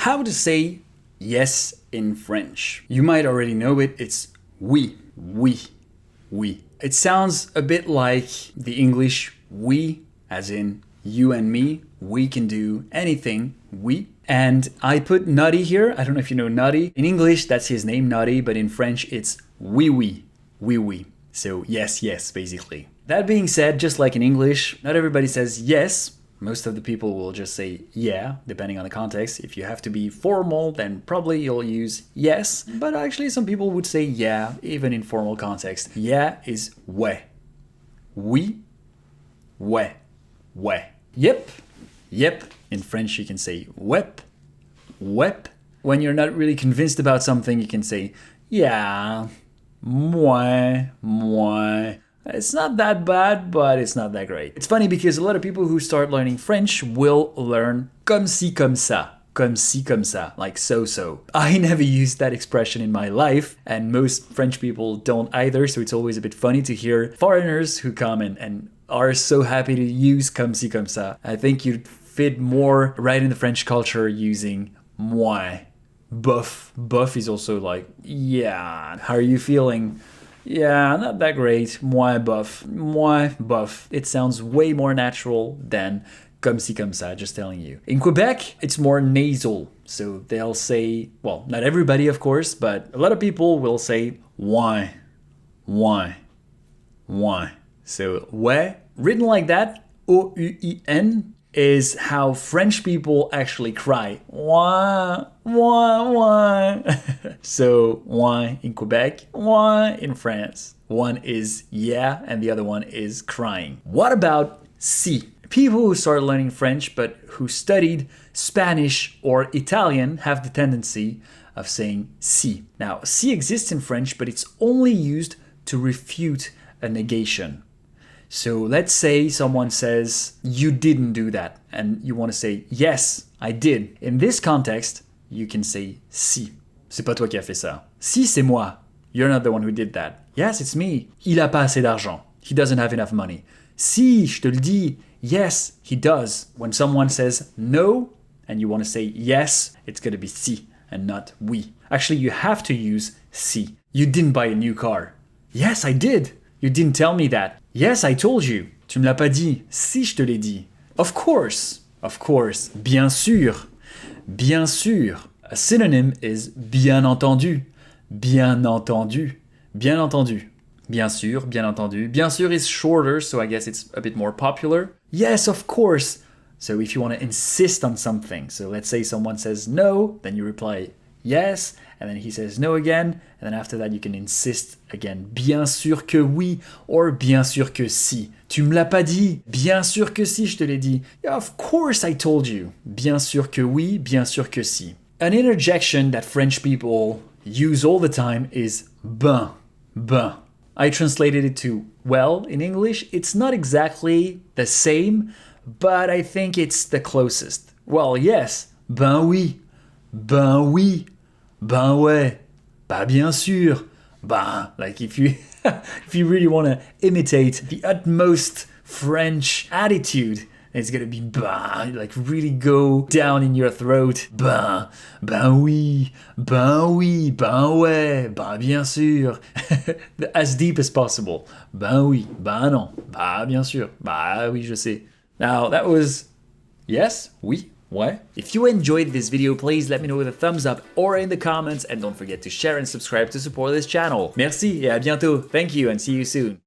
How to say yes in French. You might already know it, it's oui, oui, oui. It sounds a bit like the English we, as in you and me, we can do anything, we. And I put Nutty here, I don't know if you know Nutty. In English, that's his name, Nutty, but in French, it's oui, oui, oui, oui. So yes, yes, basically. That being said, just like in English, not everybody says yes. Most of the people will just say yeah, depending on the context. If you have to be formal, then probably you'll use yes. But actually, some people would say yeah, even in formal context. Yeah is ouais. Oui, ouais, ouais. Yep, yep. In French, you can say wep, wep. When you're not really convinced about something, you can say yeah, moi, moi. It's not that bad, but it's not that great. It's funny because a lot of people who start learning French will learn comme ci, comme ça. Comme ci, comme ça, like so-so. I never used that expression in my life, and most French people don't either, so it's always a bit funny to hear foreigners who come and are so happy to use comme ci, comme ça. I think you'd fit more right in the French culture using moi. Bof. Bof is also like, yeah, how are you feeling? Yeah, not that great. Moi bof. Moi bof. It sounds way more natural than comme ci comme ça, just telling you. In Quebec, it's more nasal. So they'll say, well, not everybody, of course, but a lot of people will say ouais, ouais, ouais. So ouais, written like that, O-U-I-N, is how French people actually cry. Ouin, ouin, ouin. So, ouin in Quebec, ouin in France. One is yeah, and the other one is crying. What about si? People who start learning French but who studied Spanish or Italian have the tendency of saying si. Now, si exists in French, but it's only used to refute a negation. So let's say someone says, you didn't do that, and you want to say, yes, I did. In this context, you can say si. C'est pas toi qui as fait ça. Si, c'est moi. You're not the one who did that. Yes, it's me. Il a pas assez d'argent. He doesn't have enough money. Si, je te le dis. Yes, he does. When someone says no, and you want to say yes, it's going to be si, and not oui. Actually, you have to use si. You didn't buy a new car. Yes, I did. You didn't tell me that. Yes, I told you. Tu me l'as pas dit. Si, je te l'ai dit. Of course. Of course. Bien sûr. Bien sûr. A synonym is bien entendu. Bien entendu. Bien entendu. Bien sûr, bien entendu. Bien sûr is shorter, so I guess it's a bit more popular. Yes, of course. So if you want to insist on something, so let's say someone says no, then you reply yes, and then he says no again, and then after that you can insist again. Bien sûr que oui, or bien sûr que si. Tu me l'as pas dit. Bien sûr que si, je te l'ai dit. Yeah, of course I told you. Bien sûr que oui, bien sûr que si. An interjection that French people use all the time is ben, ben. I translated it to well in English. It's not exactly the same, but I think it's the closest. Well, yes, ben oui, ben oui, ben ouais, bah bien sûr, bah, like if you if you really want to imitate the utmost French attitude, it's gonna be bah, like really go down in your throat. Ben, ben oui, ben ouais, bah bien sûr. As deep as possible. Ben oui, ben non, bah bien sûr, bah oui, je sais. Now that was yes, oui, ouais. If you enjoyed this video, please let me know with a thumbs up or in the comments, and don't forget to share and subscribe to support this channel. Merci et à bientôt. Thank you and see you soon.